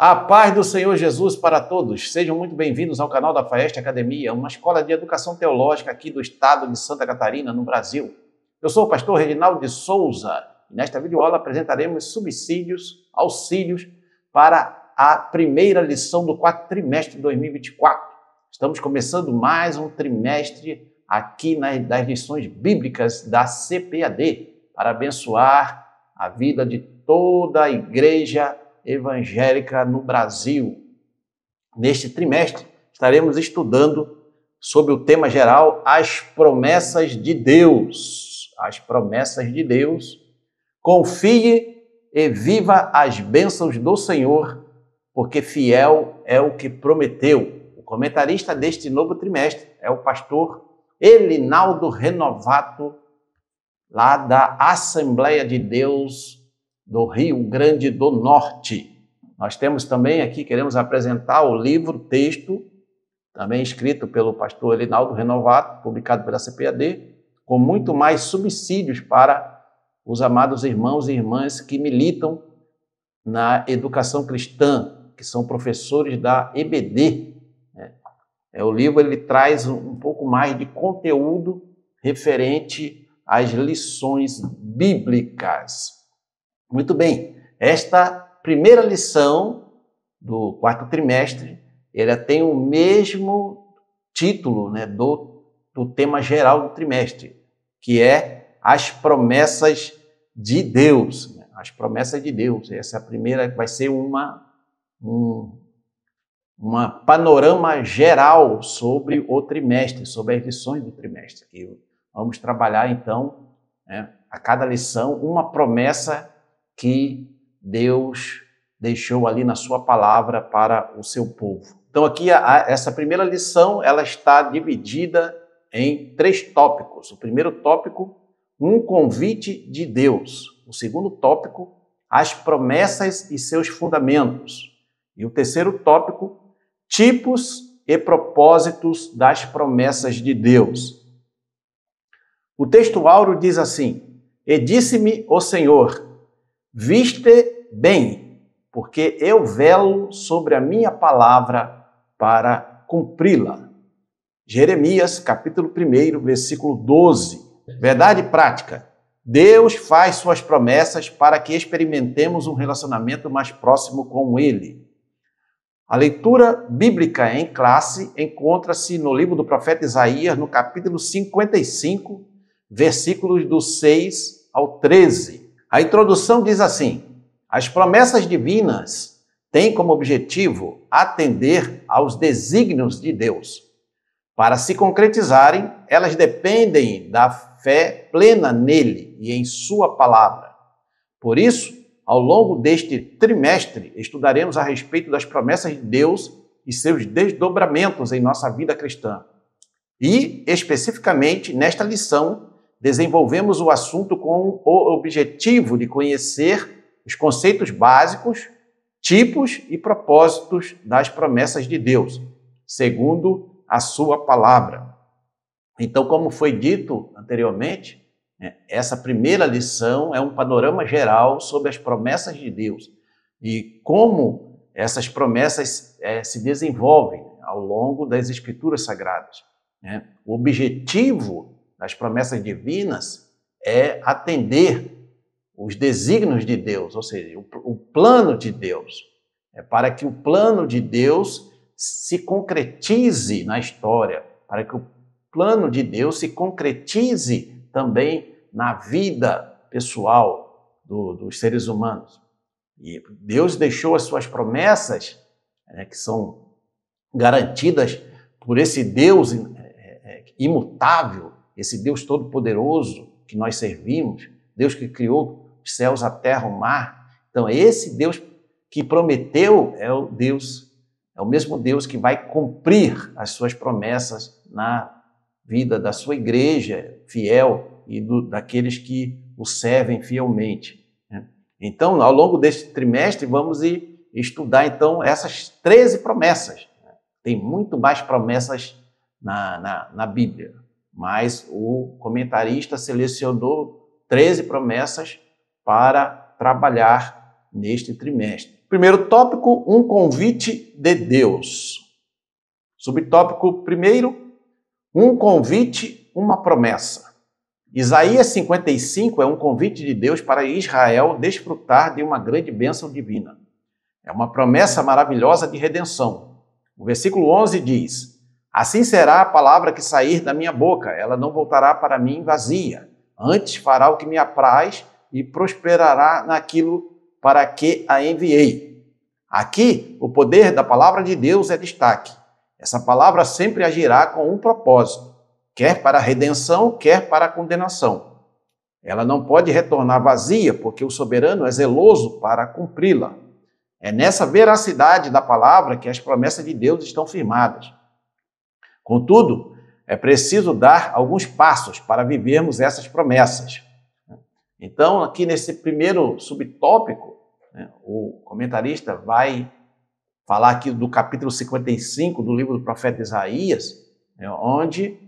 A paz do Senhor Jesus para todos. Sejam muito bem-vindos ao canal da Faeste Academia, uma escola de educação teológica aqui do estado de Santa Catarina, no Brasil. Eu sou o pastor Reginaldo de Souza e nesta videoaula apresentaremos subsídios, auxílios para a primeira lição do quarto trimestre de 2024. Estamos começando mais um trimestre aqui das lições bíblicas da CPAD para abençoar a vida de toda a igreja evangélica no Brasil. Neste trimestre, estaremos estudando sobre o tema geral as promessas de Deus. As promessas de Deus. Confie e viva as bênçãos do Senhor, porque fiel é o que prometeu. O comentarista deste novo trimestre é o pastor Elinaldo Renovato, lá da Assembleia de Deus do Rio Grande do Norte. Nós temos também aqui, queremos apresentar o livro-texto, também escrito pelo pastor Elinaldo Renovato, publicado pela CPAD, com muito mais subsídios para os amados irmãos e irmãs que militam na educação cristã, que são professores da EBD. O livro ele traz um pouco mais de conteúdo referente às lições bíblicas. Muito bem, esta primeira lição do quarto trimestre, ela tem o mesmo título, do tema geral do trimestre, que é as promessas de Deus. As promessas de Deus. Essa é a primeira, vai ser uma panorama geral sobre o trimestre, sobre as lições do trimestre. E vamos trabalhar, então, a cada lição, uma promessa que Deus deixou ali na sua palavra para o seu povo. Então aqui essa primeira lição ela está dividida em 3 tópicos. O primeiro tópico, um convite de Deus. O segundo tópico, as promessas e seus fundamentos. E o terceiro tópico, tipos e propósitos das promessas de Deus. O texto áureo diz assim: E disse-me o Senhor, viste bem, porque eu velo sobre a minha palavra para cumpri-la. Jeremias, capítulo 1, versículo 12. Verdade prática. Deus faz suas promessas para que experimentemos um relacionamento mais próximo com Ele. A leitura bíblica em classe encontra-se no livro do profeta Isaías, no capítulo 55, versículos do 6 ao 13. A introdução diz assim: as promessas divinas têm como objetivo atender aos desígnios de Deus. Para se concretizarem, elas dependem da fé plena nele e em sua palavra. Por isso, ao longo deste trimestre, estudaremos a respeito das promessas de Deus e seus desdobramentos em nossa vida cristã. E, especificamente, nesta lição, desenvolvemos o assunto com o objetivo de conhecer os conceitos básicos, tipos e propósitos das promessas de Deus, segundo a sua palavra. Então, como foi dito anteriormente, essa primeira lição é um panorama geral sobre as promessas de Deus e como essas promessas se desenvolvem ao longo das Escrituras Sagradas. O objetivo das promessas divinas é atender os desígnios de Deus, ou seja, o plano de Deus. É para que o plano de Deus se concretize na história, para que o plano de Deus se concretize também na vida pessoal dos seres humanos. E Deus deixou as suas promessas, que são garantidas por esse Deus imutável, esse Deus todo-poderoso que nós servimos, Deus que criou os céus, a terra, o mar. Então, esse Deus que prometeu é o mesmo Deus que vai cumprir as suas promessas na vida da sua igreja fiel e daqueles que o servem fielmente. Então, ao longo deste trimestre, vamos estudar, então, essas 13 promessas. Tem muito mais promessas na Bíblia, mas o comentarista selecionou 13 promessas para trabalhar neste trimestre. Primeiro tópico, um convite de Deus. Subtópico primeiro, um convite, uma promessa. Isaías 55 é um convite de Deus para Israel desfrutar de uma grande bênção divina. É uma promessa maravilhosa de redenção. O versículo 11 diz: assim será a palavra que sair da minha boca, ela não voltará para mim vazia, antes fará o que me apraz e prosperará naquilo para que a enviei. Aqui, o poder da palavra de Deus é destaque. Essa palavra sempre agirá com um propósito, quer para a redenção, quer para a condenação. Ela não pode retornar vazia, porque o soberano é zeloso para cumpri-la. É nessa veracidade da palavra que as promessas de Deus estão firmadas. Contudo, é preciso dar alguns passos para vivermos essas promessas. Então, aqui nesse primeiro subtópico, o comentarista vai falar aqui do capítulo 55 do livro do profeta Isaías, onde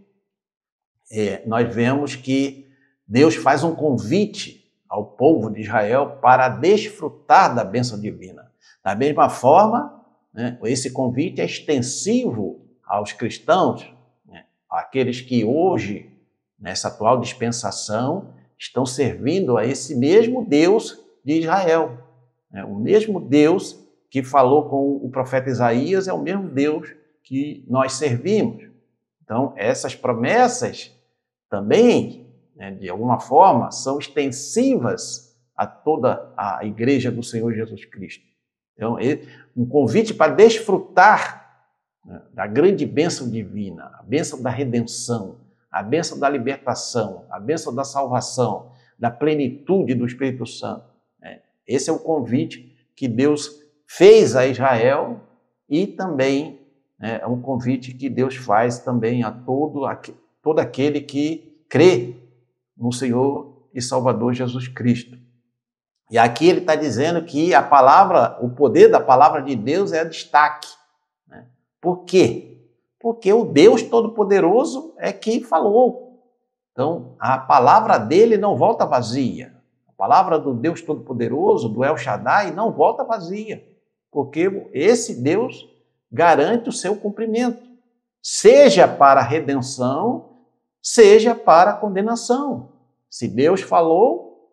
nós vemos que Deus faz um convite ao povo de Israel para desfrutar da bênção divina. Da mesma forma, esse convite é extensivo aos cristãos, aqueles que hoje, nessa atual dispensação, estão servindo a esse mesmo Deus de Israel. O mesmo Deus que falou com o profeta Isaías é o mesmo Deus que nós servimos. Então, essas promessas também, de alguma forma, são extensivas a toda a igreja do Senhor Jesus Cristo. Então, um convite para desfrutar da grande bênção divina, a bênção da redenção, a bênção da libertação, a bênção da salvação, da plenitude do Espírito Santo. Esse é o convite que Deus fez a Israel e também é um convite que Deus faz também a todo aquele que crê no Senhor e Salvador Jesus Cristo. E aqui ele está dizendo que a palavra, o poder da palavra de Deus é destaque. Por quê? Porque o Deus Todo-Poderoso é quem falou. Então, a palavra dele não volta vazia. A palavra do Deus Todo-Poderoso, do El Shaddai, não volta vazia. Porque esse Deus garante o seu cumprimento, seja para a redenção, seja para a condenação. Se Deus falou,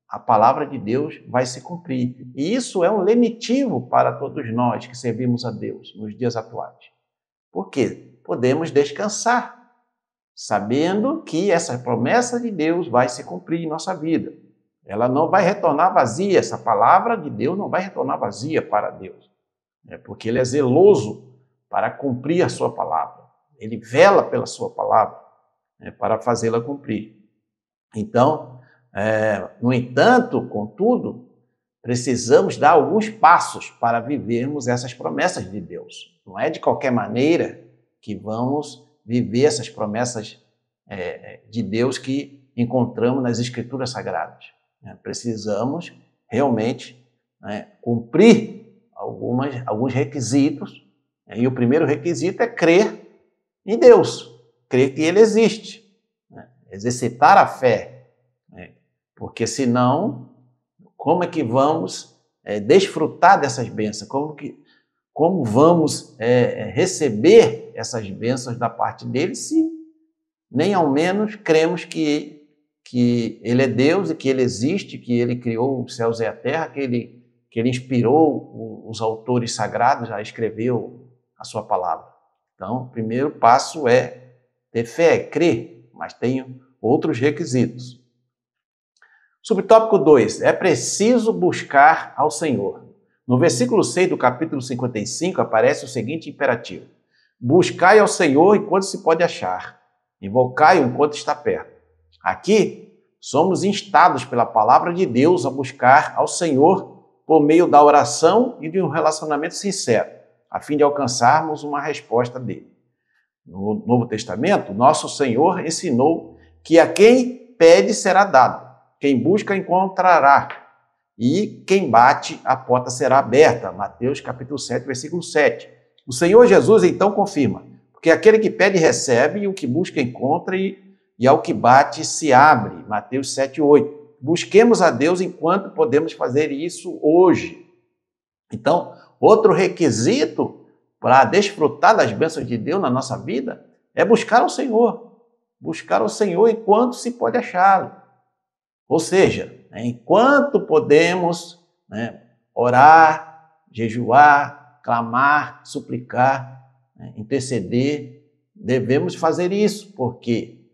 a palavra de Deus vai se cumprir. E isso é um lenitivo para todos nós que servimos a Deus nos dias atuais. Por quê? Podemos descansar, sabendo que essa promessa de Deus vai se cumprir em nossa vida. Ela não vai retornar vazia, essa palavra de Deus não vai retornar vazia para Deus. Porque Ele é zeloso para cumprir a sua palavra. Ele vela pela sua palavra para fazê-la cumprir. Então, no entanto, contudo, precisamos dar alguns passos para vivermos essas promessas de Deus. Não é de qualquer maneira que vamos viver essas promessas de Deus que encontramos nas Escrituras Sagradas. Precisamos realmente cumprir alguns requisitos, e o primeiro requisito é crer em Deus, crer que Ele existe, exercitar a fé. Porque senão, como é que vamos desfrutar dessas bênçãos? Como vamos receber essas bênçãos da parte dele se nem ao menos cremos que Ele é Deus e que Ele existe, que Ele criou os céus e a terra, que Ele inspirou os autores sagrados a escrever a sua palavra. Então, o primeiro passo é ter fé, crer, mas tem outros requisitos. Subtópico 2, é preciso buscar ao Senhor. No versículo 6 do capítulo 55 aparece o seguinte imperativo: buscai ao Senhor enquanto se pode achar, invocai-o enquanto está perto. Aqui, somos instados pela palavra de Deus a buscar ao Senhor por meio da oração e de um relacionamento sincero, a fim de alcançarmos uma resposta dele. No Novo Testamento, nosso Senhor ensinou que a quem pede será dado. Quem busca, encontrará. E quem bate, a porta será aberta. Mateus capítulo 7, versículo 7. O Senhor Jesus, então, confirma: porque aquele que pede, recebe, e o que busca, encontra, e ao que bate, se abre. Mateus 7, 8. Busquemos a Deus enquanto podemos fazer isso hoje. Então, outro requisito para desfrutar das bênçãos de Deus na nossa vida é buscar o Senhor. Buscar o Senhor enquanto se pode achá-lo. Ou seja, enquanto podemos, orar, jejuar, clamar, suplicar, interceder, devemos fazer isso, porque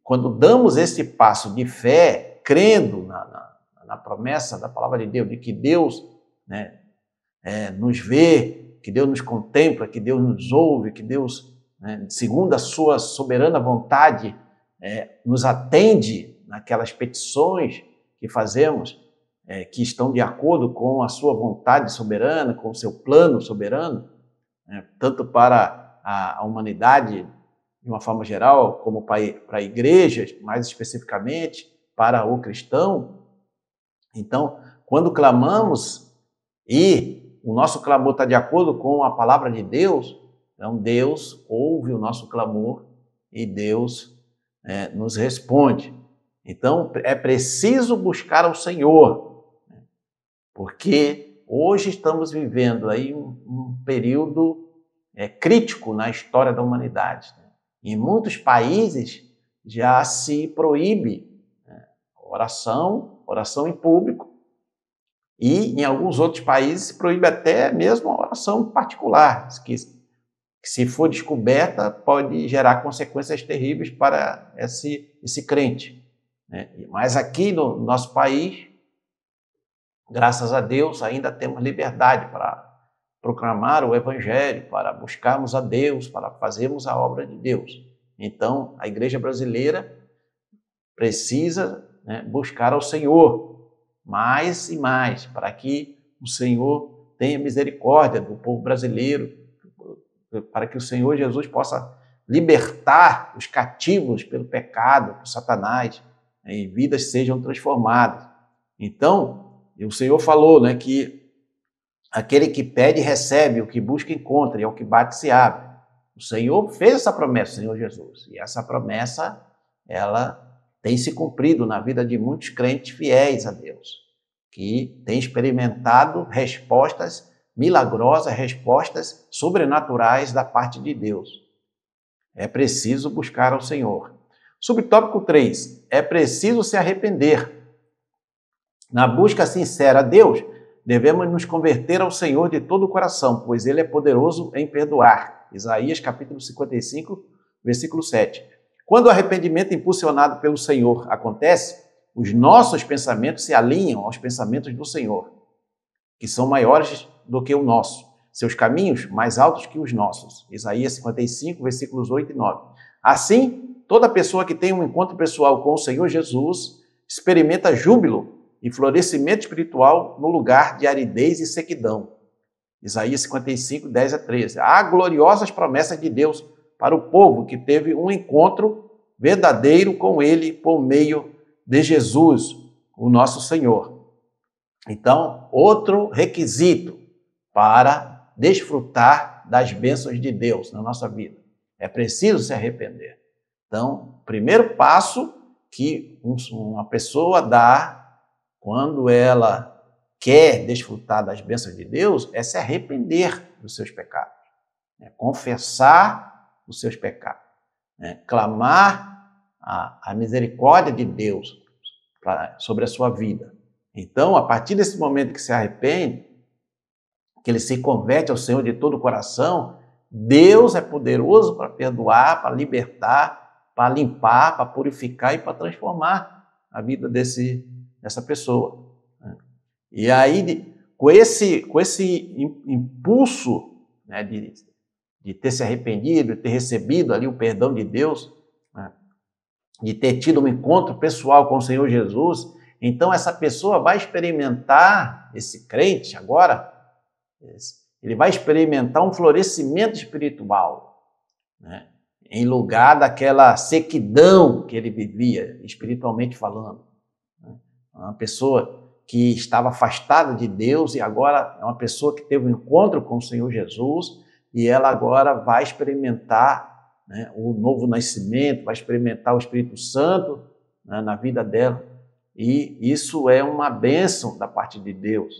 quando damos esse passo de fé, crendo na promessa da palavra de Deus, de que Deus nos vê, que Deus nos contempla, que Deus nos ouve, que Deus, segundo a sua soberana vontade, nos atende naquelas petições que fazemos, que estão de acordo com a sua vontade soberana, com o seu plano soberano, tanto para a humanidade de uma forma geral, como para igrejas, mais especificamente, para o cristão. Então, quando clamamos e o nosso clamor está de acordo com a palavra de Deus, então Deus ouve o nosso clamor e Deus nos responde. Então, é preciso buscar ao Senhor, porque hoje estamos vivendo aí um período crítico na história da humanidade. Em muitos países já se proíbe oração em público, e em alguns outros países se proíbe até mesmo a oração particular, que se for descoberta pode gerar consequências terríveis para esse crente. Mas aqui no nosso país, graças a Deus, ainda temos liberdade para proclamar o Evangelho, para buscarmos a Deus, para fazermos a obra de Deus. Então, a igreja brasileira precisa buscar ao Senhor mais e mais, para que o Senhor tenha misericórdia do povo brasileiro, para que o Senhor Jesus possa libertar os cativos pelo pecado, por Satanás, e vidas sejam transformadas. Então, o Senhor falou que aquele que pede, recebe, o que busca, encontra, e ao que bate, se abre. O Senhor fez essa promessa, o Senhor Jesus, e essa promessa, ela tem se cumprido na vida de muitos crentes fiéis a Deus, que têm experimentado respostas milagrosas, respostas sobrenaturais da parte de Deus. É preciso buscar ao Senhor. Subtópico 3. É preciso se arrepender. Na busca sincera a Deus, devemos nos converter ao Senhor de todo o coração, pois Ele é poderoso em perdoar. Isaías capítulo 55, versículo 7. Quando o arrependimento impulsionado pelo Senhor acontece, os nossos pensamentos se alinham aos pensamentos do Senhor, que são maiores do que o nosso. Seus caminhos mais altos que os nossos. Isaías 55, versículos 8 e 9. Assim, toda pessoa que tem um encontro pessoal com o Senhor Jesus experimenta júbilo e florescimento espiritual no lugar de aridez e sequidão. Isaías 55, 10 a 13. Há gloriosas promessas de Deus para o povo que teve um encontro verdadeiro com Ele por meio de Jesus, o nosso Senhor. Então, outro requisito para desfrutar das bênçãos de Deus na nossa vida. É preciso se arrepender. Então, o primeiro passo que uma pessoa dá quando ela quer desfrutar das bênçãos de Deus é se arrepender dos seus pecados, confessar os seus pecados, clamar a misericórdia de Deus sobre a sua vida. Então, a partir desse momento que se arrepende, que ele se converte ao Senhor de todo o coração, Deus é poderoso para perdoar, para libertar, para limpar, para purificar e para transformar a vida dessa pessoa. E aí, com esse impulso de ter se arrependido, de ter recebido ali o perdão de Deus, de ter tido um encontro pessoal com o Senhor Jesus, então essa pessoa vai experimentar, esse crente agora, ele vai experimentar um florescimento espiritual, em lugar daquela sequidão que ele vivia, espiritualmente falando. Uma pessoa que estava afastada de Deus e agora é uma pessoa que teve um encontro com o Senhor Jesus e ela agora vai experimentar o novo nascimento, vai experimentar o Espírito Santo na vida dela. E isso é uma bênção da parte de Deus.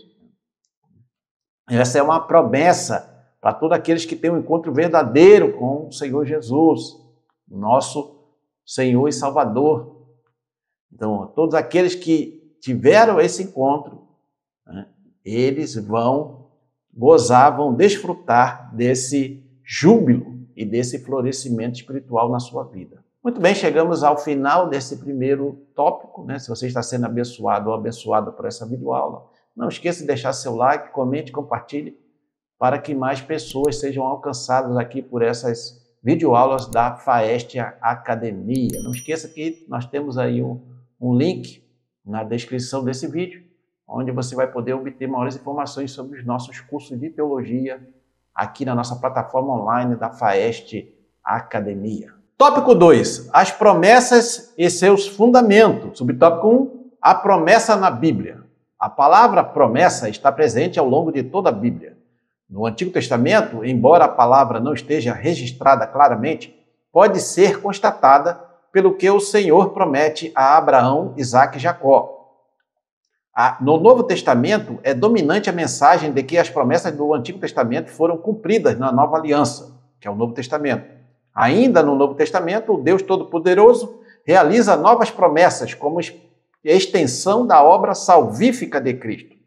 Essa é uma promessa para todos aqueles que têm um encontro verdadeiro com o Senhor Jesus, nosso Senhor e Salvador. Então, todos aqueles que tiveram esse encontro, né, eles vão gozar, vão desfrutar desse júbilo e desse florescimento espiritual na sua vida. Muito bem, chegamos ao final desse primeiro tópico, né? Se você está sendo abençoado ou abençoada por essa videoaula, não esqueça de deixar seu like, comente, compartilhe, para que mais pessoas sejam alcançadas aqui por essas videoaulas da FAEST Academia. Não esqueça que nós temos aí um link na descrição desse vídeo, onde você vai poder obter maiores informações sobre os nossos cursos de teologia aqui na nossa plataforma online da FAEST Academia. Tópico 2, as promessas e seus fundamentos. Subtópico 1, a promessa na Bíblia. A palavra promessa está presente ao longo de toda a Bíblia. No Antigo Testamento, embora a palavra não esteja registrada claramente, pode ser constatada pelo que o Senhor promete a Abraão, Isaque e Jacó. No Novo Testamento, é dominante a mensagem de que as promessas do Antigo Testamento foram cumpridas na Nova Aliança, que é o Novo Testamento. Ainda no Novo Testamento, o Deus Todo-Poderoso realiza novas promessas como extensão da obra salvífica de Cristo.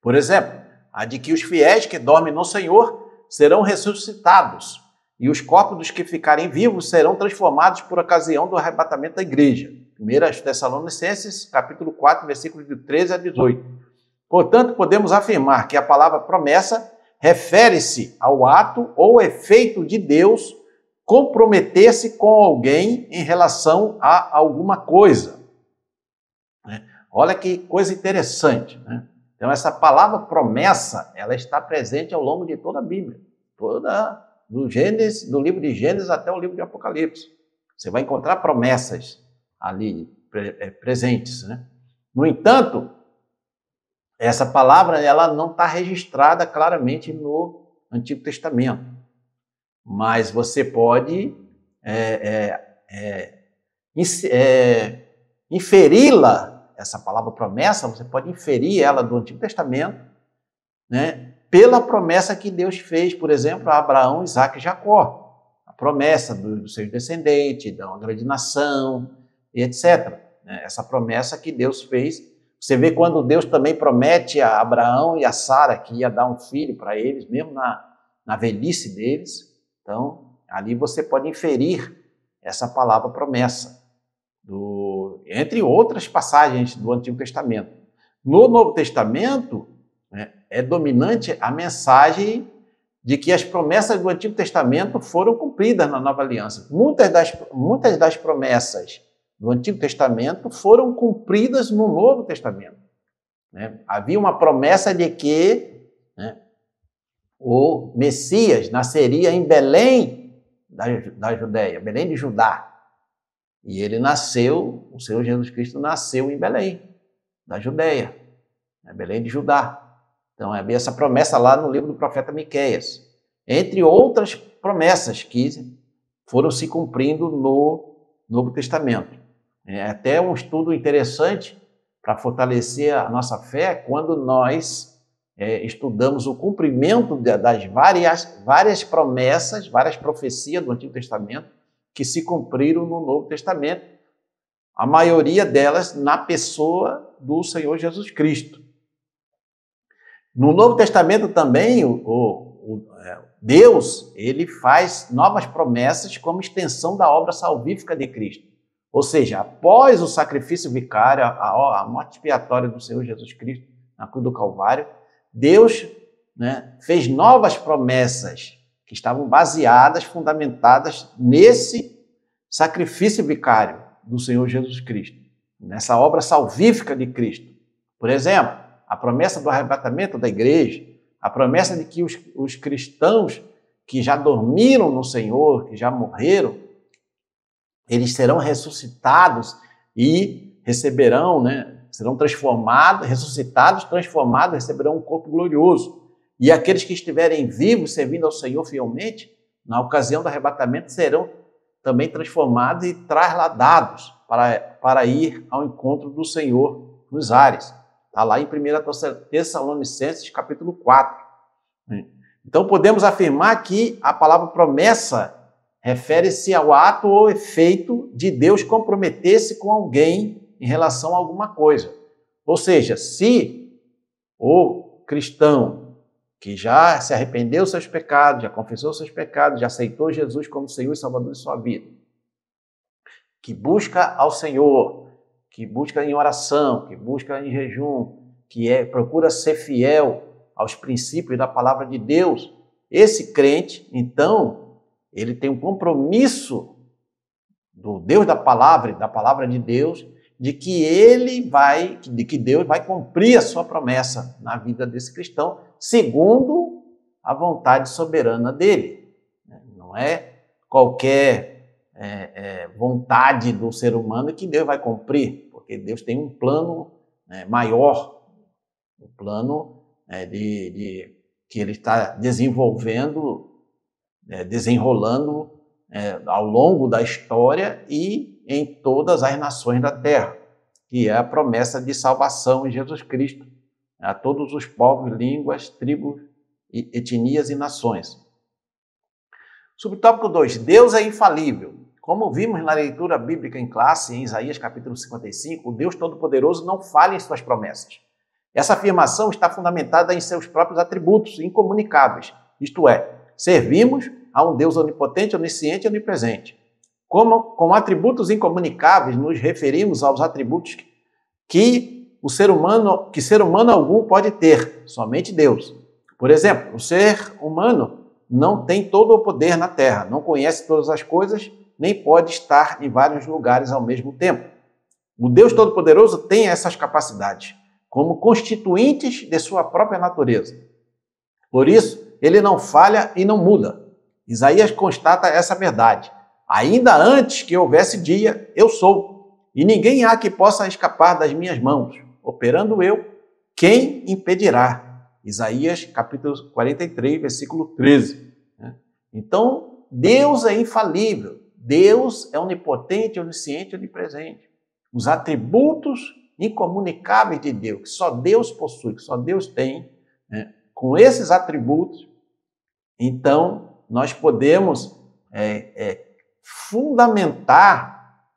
Por exemplo, a de que os fiéis que dormem no Senhor serão ressuscitados e os corpos dos que ficarem vivos serão transformados por ocasião do arrebatamento da igreja. 1 Tessalonicenses, capítulo 4, versículos de 13 a 18. Portanto, podemos afirmar que a palavra promessa refere-se ao ato ou efeito de Deus comprometer-se com alguém em relação a alguma coisa. Olha que coisa interessante, né? Então, essa palavra promessa, ela está presente ao longo de toda a Bíblia, do livro de Gênesis até o livro de Apocalipse. Você vai encontrar promessas ali presentes, né? No entanto, essa palavra ela não está registrada claramente no Antigo Testamento, mas você pode inferi-la. Essa palavra promessa, você pode inferir ela do Antigo Testamento, né, pela promessa que Deus fez, por exemplo, a Abraão, Isaque e Jacó. A promessa dos seus descendentes, da uma grande nação, e etc. Essa promessa que Deus fez. Você vê quando Deus também promete a Abraão e a Sara que ia dar um filho para eles, mesmo na velhice deles. Então, ali você pode inferir essa palavra promessa, entre outras passagens do Antigo Testamento. No Novo Testamento, né, é dominante a mensagem de que as promessas do Antigo Testamento foram cumpridas na Nova Aliança. Muitas das promessas do Antigo Testamento foram cumpridas no Novo Testamento. Né? Havia uma promessa de que, né, o Messias nasceria em Belém da Judéia, Belém de Judá. E ele nasceu, o Senhor Jesus Cristo nasceu em Belém, da Judéia, Belém de Judá. Então, havia essa promessa lá no livro do profeta Miqueias, entre outras promessas que foram se cumprindo no Novo Testamento. É até um estudo interessante para fortalecer a nossa fé quando nós estudamos o cumprimento das várias promessas, várias profecias do Antigo Testamento, que se cumpriram no Novo Testamento, a maioria delas na pessoa do Senhor Jesus Cristo. No Novo Testamento também, Deus ele faz novas promessas como extensão da obra salvífica de Cristo. Ou seja, após o sacrifício vicário, a morte expiatória do Senhor Jesus Cristo na cruz do Calvário, Deus, né, fez novas promessas que estavam baseadas, fundamentadas nesse sacrifício vicário do Senhor Jesus Cristo, nessa obra salvífica de Cristo. Por exemplo, a promessa do arrebatamento da igreja, a promessa de que os cristãos que já dormiram no Senhor, que já morreram, eles serão ressuscitados e receberão, né, serão transformados, ressuscitados, transformados, receberão um corpo glorioso. E aqueles que estiverem vivos, servindo ao Senhor fielmente, na ocasião do arrebatamento, serão também transformados e trasladados para ir ao encontro do Senhor nos ares. Está lá em 1 Tessalonicenses, capítulo 4. Então, podemos afirmar que a palavra promessa refere-se ao ato ou efeito de Deus comprometer-se com alguém em relação a alguma coisa. Ou seja, se o cristão que já se arrependeu dos seus pecados, já confessou os seus pecados, já aceitou Jesus como Senhor e Salvador de sua vida, que busca ao Senhor, que busca em oração, que busca em jejum, procura ser fiel aos princípios da palavra de Deus, esse crente, então, ele tem um compromisso do Deus da palavra de Deus, de que Deus vai cumprir a sua promessa na vida desse cristão, segundo a vontade soberana dele. Não é qualquer vontade do ser humano que Deus vai cumprir, porque Deus tem um plano maior, um plano que ele está desenvolvendo, desenrolando ao longo da história e em todas as nações da terra, que é a promessa de salvação em Jesus Cristo, a todos os povos, línguas, tribos, etnias e nações. Subtópico 2. Deus é infalível. Como vimos na leitura bíblica em classe, em Isaías capítulo 55, o Deus Todo-Poderoso não falha em suas promessas. Essa afirmação está fundamentada em seus próprios atributos incomunicáveis, isto é, servimos a um Deus onipotente, onisciente e onipresente. Com atributos incomunicáveis, nos referimos aos atributos que ser humano algum pode ter, somente Deus. Por exemplo, o ser humano não tem todo o poder na terra, não conhece todas as coisas, nem pode estar em vários lugares ao mesmo tempo. O Deus Todo-Poderoso tem essas capacidades, como constituintes de sua própria natureza. Por isso, ele não falha e não muda. Isaías constata essa verdade. Ainda antes que houvesse dia, eu sou, e ninguém há que possa escapar das minhas mãos. Operando eu, quem impedirá? Isaías capítulo 43, versículo 13. Então, Deus é infalível. Deus é onipotente, onisciente e onipresente. Os atributos incomunicáveis de Deus, que só Deus possui, que só Deus tem, com esses atributos, então, nós podemos fundamentar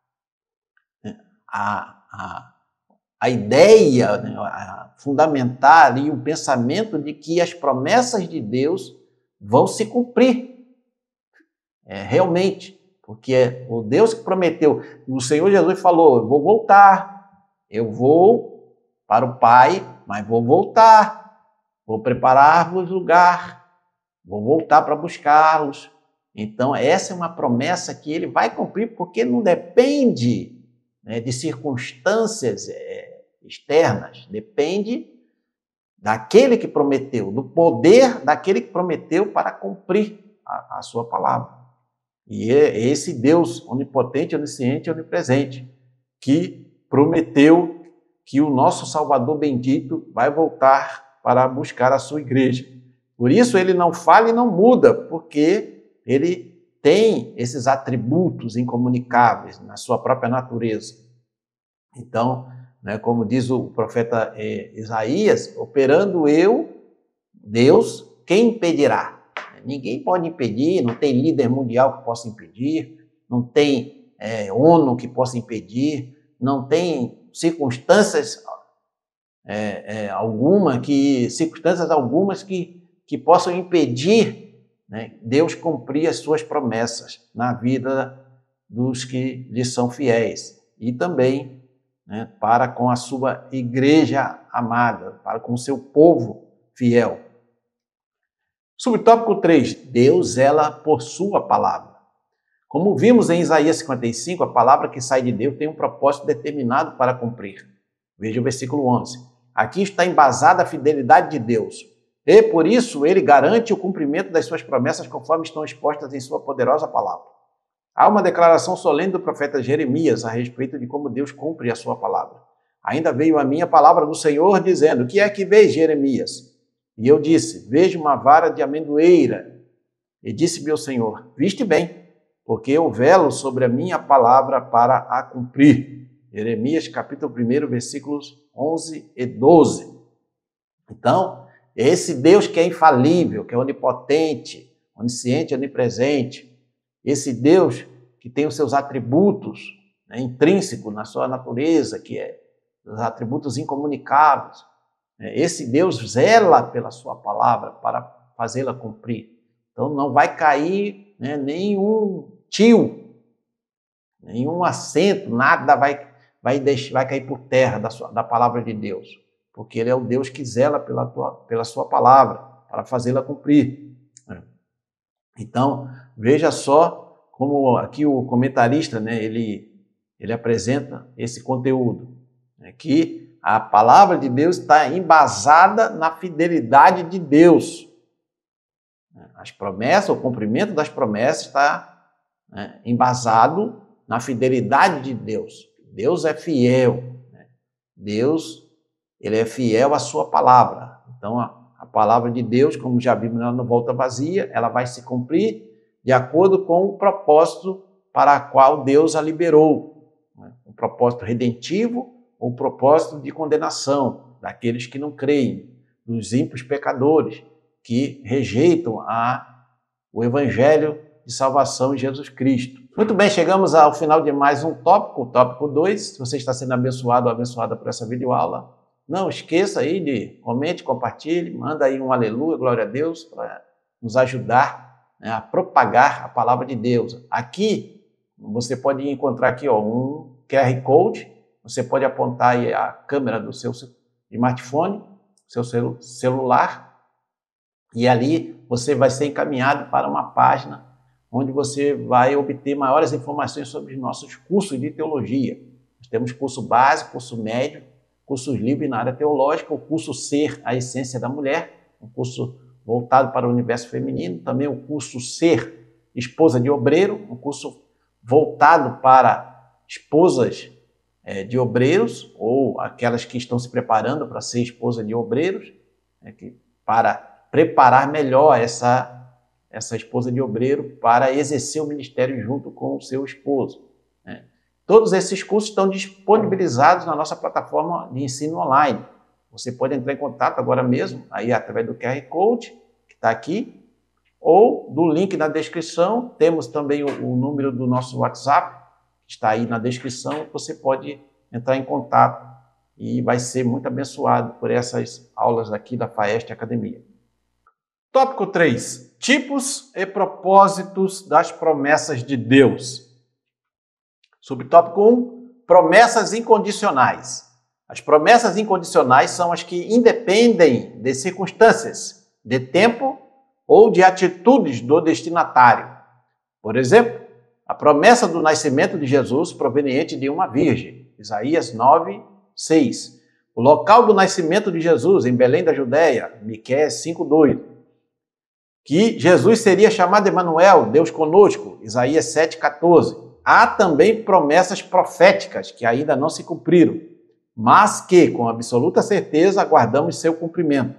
a ideia, fundamentar ali o pensamento de que as promessas de Deus vão se cumprir realmente, porque é o Deus que prometeu. O Senhor Jesus falou: eu vou voltar, eu vou para o Pai, mas vou voltar, vou preparar-vos lugar, vou voltar para buscá-los. Então, essa é uma promessa que ele vai cumprir, porque não depende de circunstâncias externas, depende daquele que prometeu, do poder daquele que prometeu para cumprir a sua palavra. E é esse Deus onipotente, onisciente e onipresente que prometeu que o nosso Salvador bendito vai voltar para buscar a sua igreja. Por isso ele não falha e não muda, porque ele tem esses atributos incomunicáveis na sua própria natureza. Então, como diz o profeta Isaías, operando eu, Deus, quem impedirá? Ninguém pode impedir, não tem líder mundial que possa impedir, não tem ONU que possa impedir, não tem circunstâncias algumas que possam impedir Deus cumprir as suas promessas na vida dos que lhe são fiéis e também para com a sua igreja amada, para com o seu povo fiel. Subtópico 3. Deus zela por sua palavra. Como vimos em Isaías 55, a palavra que sai de Deus tem um propósito determinado para cumprir. Veja o versículo 11. Aqui está embasada a fidelidade de Deus. E, por isso, ele garante o cumprimento das suas promessas conforme estão expostas em sua poderosa palavra. Há uma declaração solene do profeta Jeremias a respeito de como Deus cumpre a sua palavra. Ainda veio a mim a palavra do Senhor dizendo: o que é que vês, Jeremias? E eu disse: vejo uma vara de amendoeira. E disse-me o Senhor: viste bem, porque eu velo sobre a minha palavra para a cumprir. Jeremias capítulo 1, versículos 11 e 12. Então, esse Deus que é infalível, que é onipotente, onisciente, onipresente, esse Deus que tem os seus atributos, né, intrínsecos na sua natureza, que é os atributos incomunicáveis, esse Deus zela pela sua palavra para fazê-la cumprir. Então não vai cair, né, nenhum tio, nenhum assento, nada vai cair por terra da palavra de Deus, porque Ele é o Deus que zela pela sua palavra para fazê-la cumprir. Então, veja só como aqui o comentarista, né, ele apresenta esse conteúdo, né, que a palavra de Deus está embasada na fidelidade de Deus. As promessas, o cumprimento das promessas está, né, embasado na fidelidade de Deus. Deus é fiel. Né? Deus, Ele é fiel à sua palavra. Então, a palavra de Deus, como já vimos, ela não volta vazia, ela vai se cumprir de acordo com o propósito para o qual Deus a liberou. Né? O propósito redentivo ou o propósito de condenação daqueles que não creem, dos ímpios pecadores, que rejeitam o evangelho de salvação em Jesus Cristo. Muito bem, chegamos ao final de mais um tópico, o tópico 2. Se você está sendo abençoado ou abençoada por essa videoaula, não esqueça aí de comente, compartilhe, manda aí um aleluia, glória a Deus, para nos ajudar, né, a propagar a palavra de Deus. Aqui, você pode encontrar aqui, ó, um QR Code, você pode apontar aí a câmera do seu smartphone, seu celular, e ali você vai ser encaminhado para uma página onde você vai obter maiores informações sobre os nossos cursos de teologia. Nós temos curso básico, curso médio, cursos livres na área teológica, o curso Ser, a Essência da Mulher, um curso voltado para o universo feminino, também o curso Ser, Esposa de Obreiro, um curso voltado para esposas de obreiros, ou aquelas que estão se preparando para ser esposa de obreiros, para preparar melhor essa esposa de obreiro para exercer o ministério junto com o seu esposo. Né? Todos esses cursos estão disponibilizados na nossa plataforma de ensino online. Você pode entrar em contato agora mesmo, aí através do QR Code, que está aqui, ou do link na descrição. Temos também o número do nosso WhatsApp, que está aí na descrição. Você pode entrar em contato e vai ser muito abençoado por essas aulas aqui da FAEST Academia. Tópico 3. Tipos e propósitos das promessas de Deus. Subtópico 1. Promessas incondicionais. As promessas incondicionais são as que independem de circunstâncias, de tempo ou de atitudes do destinatário. Por exemplo, a promessa do nascimento de Jesus proveniente de uma virgem. Isaías 9, 6. O local do nascimento de Jesus em Belém da Judéia. Miqueias 5, 2. Que Jesus seria chamado Emanuel, Deus conosco, Isaías 7,14. Há também promessas proféticas que ainda não se cumpriram, mas que, com absoluta certeza, aguardamos seu cumprimento,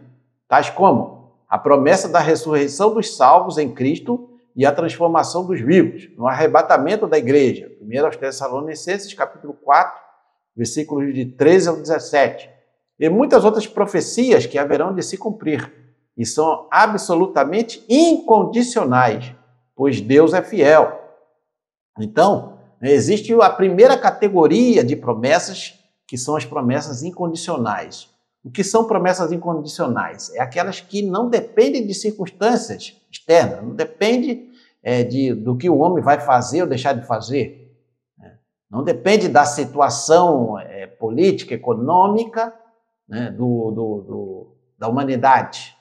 tais como a promessa da ressurreição dos salvos em Cristo e a transformação dos vivos, no arrebatamento da igreja. 1 Tessalonicenses, capítulo 4, versículos de 13 ao 17. E muitas outras profecias que haverão de se cumprir. E são absolutamente incondicionais, pois Deus é fiel. Então, existe a primeira categoria de promessas, que são as promessas incondicionais. O que são promessas incondicionais? É aquelas que não dependem de circunstâncias externas, não depende do que o homem vai fazer ou deixar de fazer. Não depende da situação política, econômica, né, da humanidade.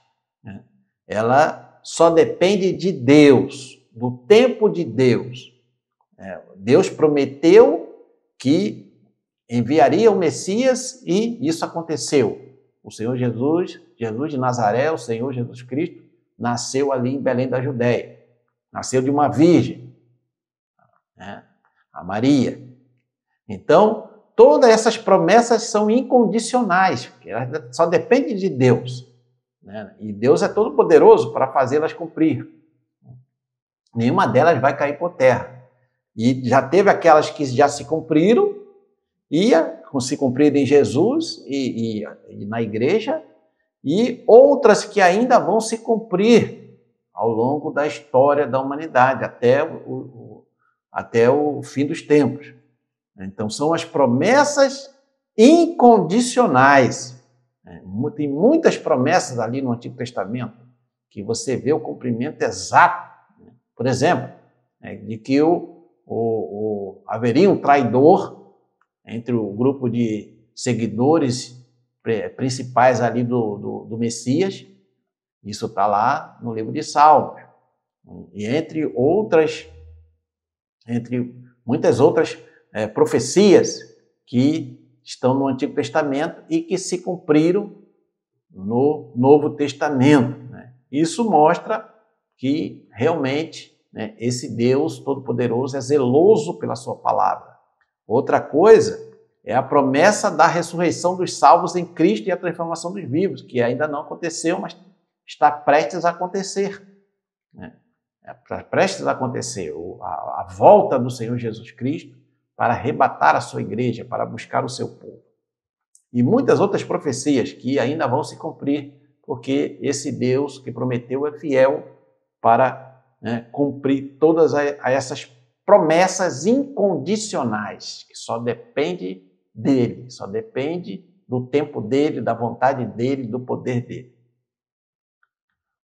Ela só depende de Deus, do tempo de Deus. Deus prometeu que enviaria o Messias e isso aconteceu. O Senhor Jesus de Nazaré, o Senhor Jesus Cristo, nasceu ali em Belém da Judéia. Nasceu de uma virgem, né, a Maria. Então, todas essas promessas são incondicionais, porque elas só dependem de Deus. E Deus é todo poderoso para fazê-las cumprir. Nenhuma delas vai cair por terra. E já teve aquelas que já se cumpriram ia se cumprir em Jesus e na igreja, e outras que ainda vão se cumprir ao longo da história da humanidade, até o fim dos tempos. Então, são as promessas incondicionais. Tem muitas promessas ali no Antigo Testamento que você vê o cumprimento exato. Por exemplo, de que haveria um traidor entre o grupo de seguidores principais ali do Messias. Isso está lá no livro de Salmos. E entre muitas outras profecias que estão no Antigo Testamento e que se cumpriram no Novo Testamento. Isso mostra que realmente esse Deus Todo-Poderoso é zeloso pela sua palavra. Outra coisa é a promessa da ressurreição dos salvos em Cristo e a transformação dos vivos, que ainda não aconteceu, mas está prestes a acontecer. Está prestes a acontecer a volta do Senhor Jesus Cristo para arrebatar a sua igreja, para buscar o seu povo. E muitas outras profecias que ainda vão se cumprir, porque esse Deus que prometeu é fiel para cumprir todas essas promessas incondicionais, que só depende dele, só depende do tempo dele, da vontade dele, do poder dele.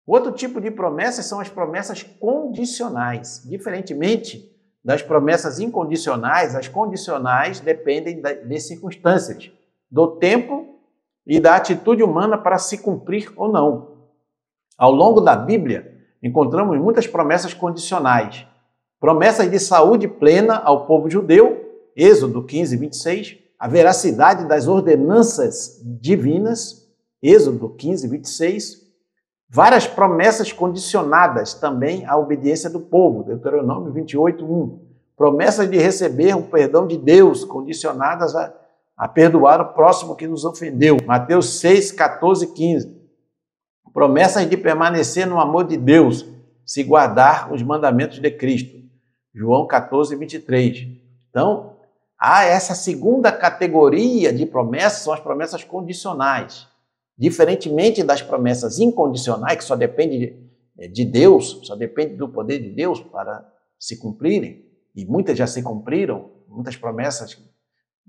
Outro tipo de promessas são as promessas condicionais. Diferentemente das promessas incondicionais, as condicionais dependem de circunstâncias, do tempo e da atitude humana para se cumprir ou não. Ao longo da Bíblia, encontramos muitas promessas condicionais. Promessas de saúde plena ao povo judeu, Êxodo 15, 26. A veracidade das ordenanças divinas, Êxodo 15, 26. Várias promessas condicionadas também à obediência do povo, Deuteronômio 28, 1. Promessas de receber o perdão de Deus, condicionadas a perdoar o próximo que nos ofendeu, Mateus 6, 14, 15. Promessas de permanecer no amor de Deus, se guardar os mandamentos de Cristo, João 14, 23. Então, há essa segunda categoria de promessas, são as promessas condicionais. Diferentemente das promessas incondicionais, que só dependem de Deus, só depende do poder de Deus para se cumprirem, e muitas já se cumpriram, muitas promessas,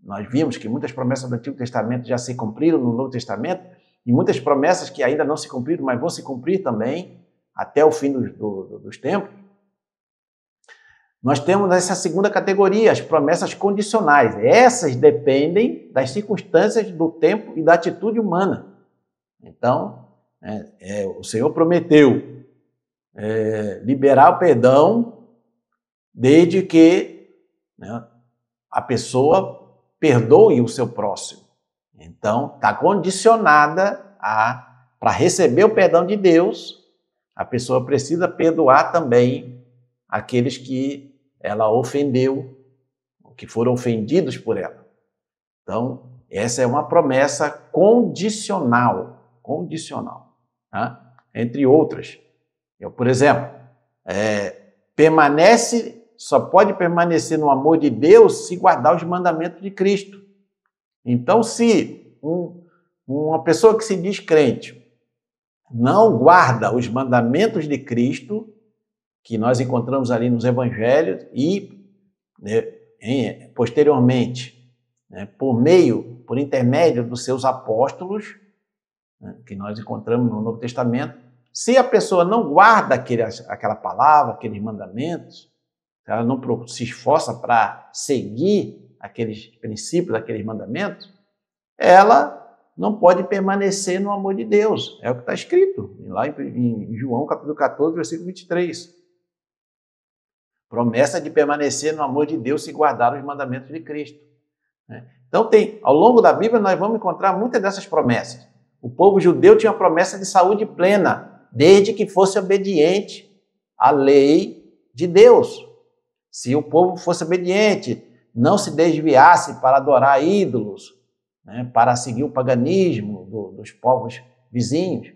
nós vimos que muitas promessas do Antigo Testamento já se cumpriram no Novo Testamento, e muitas promessas que ainda não se cumpriram, mas vão se cumprir também, até o fim dos tempos. Nós temos essa segunda categoria, as promessas condicionais. Essas dependem das circunstâncias, do tempo e da atitude humana. Então, o Senhor prometeu liberar o perdão desde que a pessoa perdoe o seu próximo. Então, está condicionada para receber o perdão de Deus, a pessoa precisa perdoar também aqueles que ela ofendeu, que foram ofendidos por ela. Então, essa é uma promessa condicional, tá? Entre outras. Por exemplo, só pode permanecer no amor de Deus se guardar os mandamentos de Cristo. Então, se uma pessoa que se diz crente não guarda os mandamentos de Cristo, que nós encontramos ali nos evangelhos e posteriormente, por intermédio dos seus apóstolos, que nós encontramos no Novo Testamento, se a pessoa não guarda aquela palavra, aqueles mandamentos, ela não se esforça para seguir aqueles princípios, aqueles mandamentos, ela não pode permanecer no amor de Deus. É o que está escrito lá em João, capítulo 14, versículo 23. Promessa de permanecer no amor de Deus e guardar os mandamentos de Cristo. Então, ao longo da Bíblia, nós vamos encontrar muitas dessas promessas. O povo judeu tinha uma promessa de saúde plena, desde que fosse obediente à lei de Deus. Se o povo fosse obediente, não se desviasse para adorar ídolos, para seguir o paganismo dos povos vizinhos.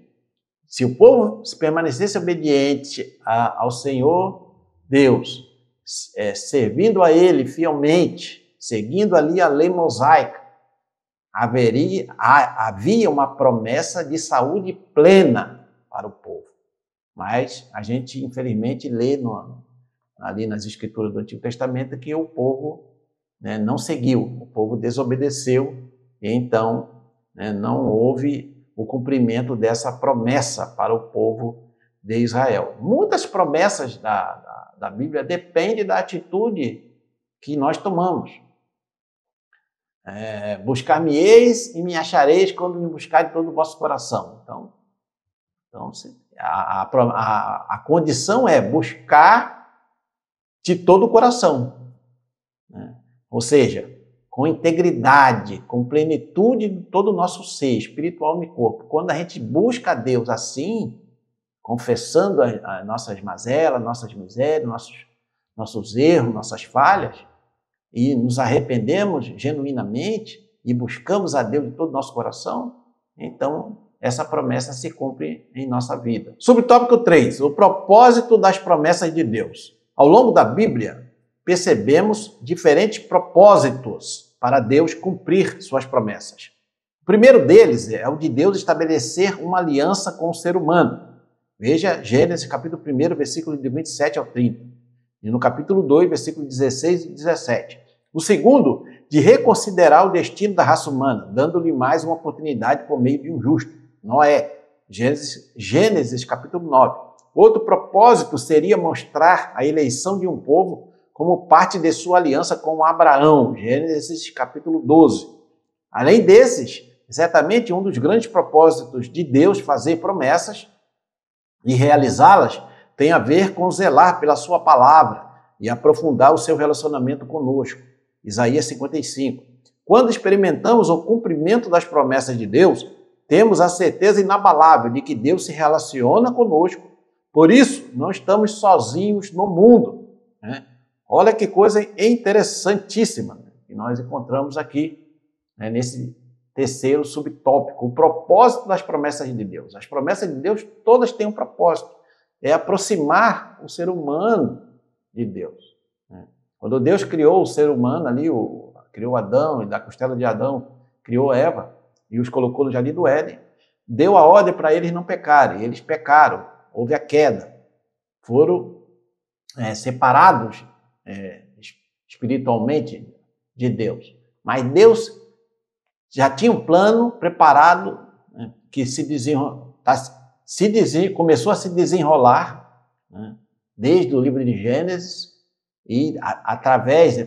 Se o povo permanecesse obediente ao Senhor Deus, servindo a Ele fielmente, seguindo ali a lei mosaica, havia uma promessa de saúde plena para o povo. Mas a gente, infelizmente, lê ali nas Escrituras do Antigo Testamento que o povo, né, não seguiu, o povo desobedeceu, e então, né, não houve o cumprimento dessa promessa para o povo de Israel. Muitas promessas da Bíblia dependem da atitude que nós tomamos. Buscar-me-eis e me achareis quando me buscar de todo o vosso coração. Então a condição é buscar de todo o coração, né? Ou seja, com integridade, com plenitude de todo o nosso ser, espiritual e corpo. Quando a gente busca a Deus assim, confessando as nossas mazelas, nossas misérias, nossos erros, nossas falhas, e nos arrependemos genuinamente e buscamos a Deus de todo o nosso coração, então essa promessa se cumpre em nossa vida. Subtópico 3, o propósito das promessas de Deus. Ao longo da Bíblia, percebemos diferentes propósitos para Deus cumprir suas promessas. O primeiro deles é o de Deus estabelecer uma aliança com o ser humano. Veja Gênesis capítulo 1, versículo de 27 ao 30. E no capítulo 2, versículo 16 e 17. O segundo, de reconsiderar o destino da raça humana, dando-lhe mais uma oportunidade por meio de um justo, Noé. Gênesis capítulo 9. Outro propósito seria mostrar a eleição de um povo como parte de sua aliança com Abraão. Gênesis capítulo 12. Além desses, certamente um dos grandes propósitos de Deus fazer promessas e realizá-las tem a ver com zelar pela sua palavra e aprofundar o seu relacionamento conosco. Isaías 55. Quando experimentamos o cumprimento das promessas de Deus, temos a certeza inabalável de que Deus se relaciona conosco. Por isso, não estamos sozinhos no mundo, né? Olha que coisa interessantíssima que nós encontramos aqui, né, nesse terceiro subtópico, o propósito das promessas de Deus. As promessas de Deus todas têm um propósito, é aproximar o ser humano de Deus. Quando Deus criou o ser humano ali, criou Adão, e da costela de Adão criou Eva, e os colocou no jardim do Éden, deu a ordem para eles não pecarem. Eles pecaram, houve a queda, foram separados espiritualmente de Deus. Mas Deus já tinha um plano preparado, né, que começou a se desenrolar, né, desde o livro de Gênesis, e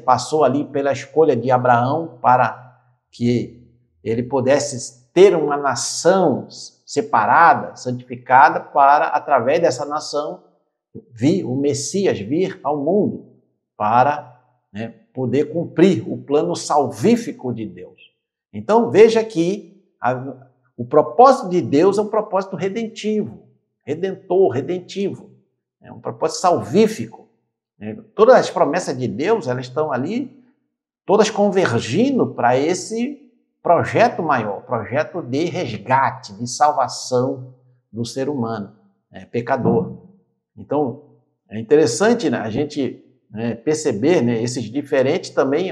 passou ali pela escolha de Abraão para que ele pudesse ter uma nação separada, santificada, para, através dessa nação, o Messias vir ao mundo para, né, poder cumprir o plano salvífico de Deus. Então, veja que o propósito de Deus é um propósito redentivo, redentivo, é um propósito salvífico. Todas as promessas de Deus, elas estão ali, todas convergindo para esse projeto maior, projeto de resgate, de salvação do ser humano, pecador. Então, é interessante, né, a gente, né, perceber, né, esses diferentes também,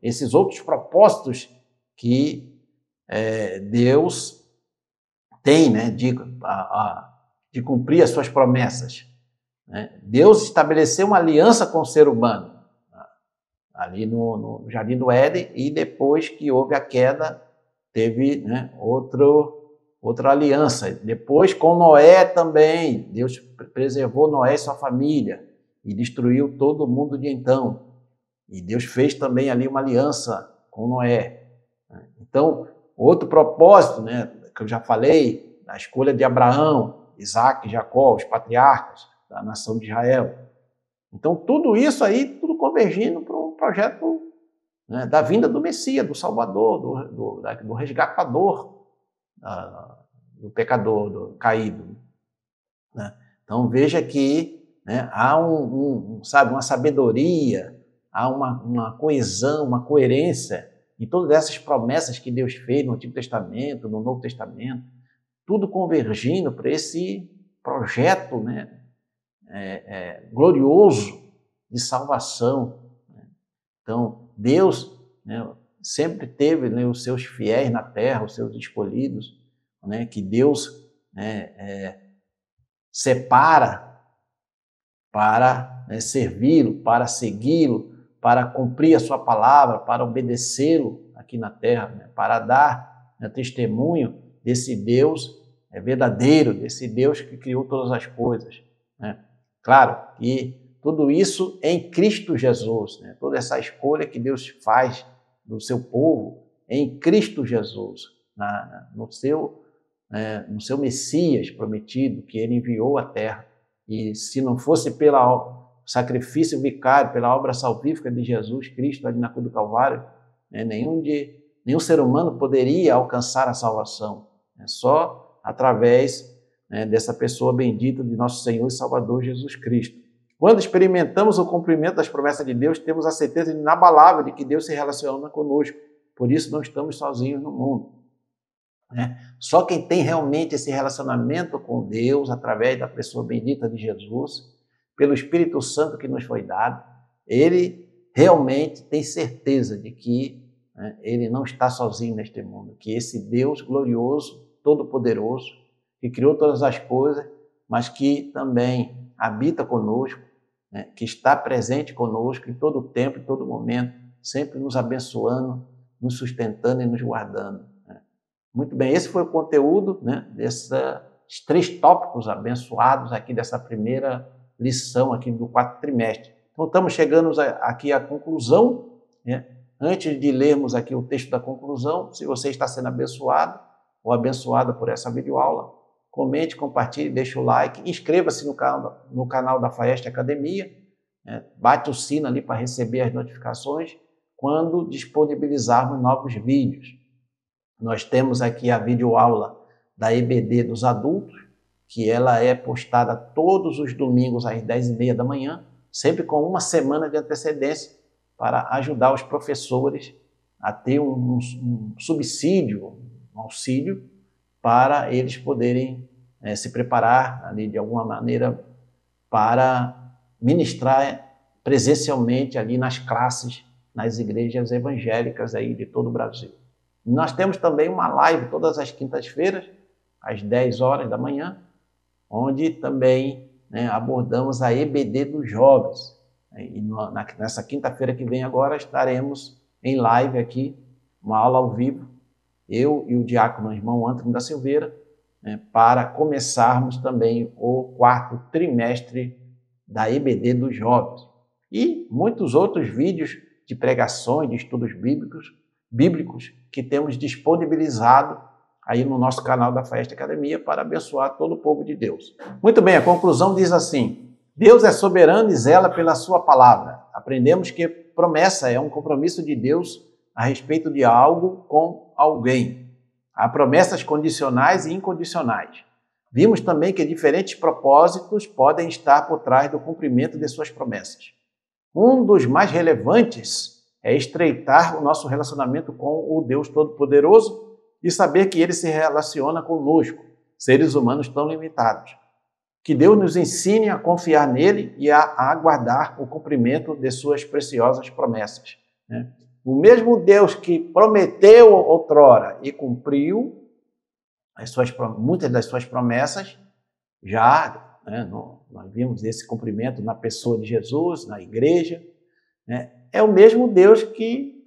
esses outros propósitos que Deus tem, né, de cumprir as suas promessas. Deus estabeleceu uma aliança com o ser humano, ali no Jardim do Éden, e depois que houve a queda, teve, né, outra aliança. Depois com Noé também, Deus preservou Noé e sua família e destruiu todo o mundo de então. E Deus fez também ali uma aliança com Noé. Então, outro propósito, né, que eu já falei, a escolha de Abraão, Isaac e Jacó, os patriarcas da nação de Israel. Então, tudo isso aí, tudo convergindo para um projeto, né, da vinda do Messias, do Salvador, do resgatador, do pecador, do caído. Né? Então, veja que, né, há uma sabedoria, há uma coesão, uma coerência em todas essas promessas que Deus fez no Antigo Testamento, no Novo Testamento, tudo convergindo para esse projeto, né, glorioso de salvação. Então, Deus né, sempre teve, né, os seus fiéis na terra, os seus escolhidos, né, que Deus, né, separa para, né, servi-lo, para segui-lo, para cumprir a sua palavra, para obedecê-lo aqui na terra, né, para dar, né, testemunho desse Deus verdadeiro, desse Deus que criou todas as coisas, né? Claro, e tudo isso em Cristo Jesus, né? Toda essa escolha que Deus faz do seu povo em Cristo Jesus, no seu Messias prometido, que ele enviou à terra. E se não fosse pelo sacrifício vicário, pela obra salvífica de Jesus Cristo ali na cruz do Calvário, né, nenhum ser humano poderia alcançar a salvação, né, só através, né, dessa pessoa bendita de nosso Senhor e Salvador Jesus Cristo. Quando experimentamos o cumprimento das promessas de Deus, temos a certeza inabalável de que Deus se relaciona conosco. Por isso não estamos sozinhos no mundo, né? Só quem tem realmente esse relacionamento com Deus, através da pessoa bendita de Jesus, pelo Espírito Santo que nos foi dado, ele realmente tem certeza de que, né, ele não está sozinho neste mundo, que esse Deus glorioso, todo-poderoso, que criou todas as coisas, mas que também habita conosco, né, que está presente conosco em todo o tempo, em todo momento, sempre nos abençoando, nos sustentando e nos guardando. Muito bem, esse foi o conteúdo, né, desses 3 tópicos abençoados aqui dessa primeira lição aqui do 4º trimestre. Então, estamos chegando aqui à conclusão, né? Antes de lermos aqui o texto da conclusão, se você está sendo abençoado ou abençoada por essa videoaula, comente, compartilhe, deixe o like, inscreva-se no canal da Faeste Academia, né? Bate o sino ali para receber as notificações quando disponibilizarmos novos vídeos. Nós temos aqui a videoaula da EBD dos adultos, que ela é postada todos os domingos às 10h30 da manhã, sempre com uma semana de antecedência, para ajudar os professores a ter um subsídio, um auxílio, para eles poderem se preparar ali de alguma maneira para ministrar presencialmente ali nas classes, nas igrejas evangélicas aí de todo o Brasil. Nós temos também uma live todas as quintas-feiras, às 10 horas da manhã, onde também, né, abordamos a EBD dos jovens. E nessa quinta-feira que vem agora estaremos em live aqui, uma aula ao vivo, eu e o diácono irmão Antônio da Silveira, né, para começarmos também o 4º trimestre da EBD dos jovens. E muitos outros vídeos de pregações, de estudos bíblicos que temos disponibilizado aí no nosso canal da Faeste Academia para abençoar todo o povo de Deus. Muito bem, a conclusão diz assim: Deus é soberano e zela pela sua palavra. Aprendemos que promessa é um compromisso de Deus a respeito de algo com alguém. Há promessas condicionais e incondicionais. Vimos também que diferentes propósitos podem estar por trás do cumprimento de suas promessas. Um dos mais relevantes é estreitar o nosso relacionamento com o Deus Todo-Poderoso e saber que Ele se relaciona conosco, seres humanos tão limitados. Que Deus nos ensine a confiar nele e a aguardar o cumprimento de suas preciosas promessas, né? O mesmo Deus que prometeu outrora e cumpriu muitas das suas promessas, já, né, nós vimos esse cumprimento na pessoa de Jesus, na igreja, né? É o mesmo Deus que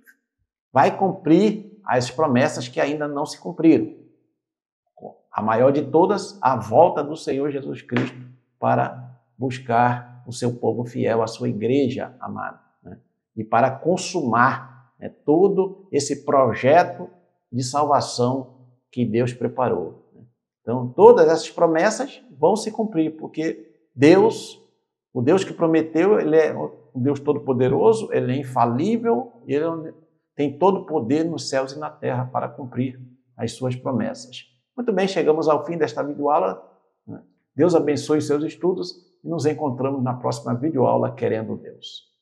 vai cumprir as promessas que ainda não se cumpriram. A maior de todas, a volta do Senhor Jesus Cristo para buscar o seu povo fiel, a sua igreja amada, né? E para consumar, né, todo esse projeto de salvação que Deus preparou. Então, todas essas promessas vão se cumprir, porque Deus, o Deus que prometeu, Ele é um Deus todo-poderoso, Ele é infalível, Ele tem todo o poder nos céus e na terra para cumprir as suas promessas. Muito bem, chegamos ao fim desta videoaula. Deus abençoe seus estudos e nos encontramos na próxima videoaula, querendo Deus.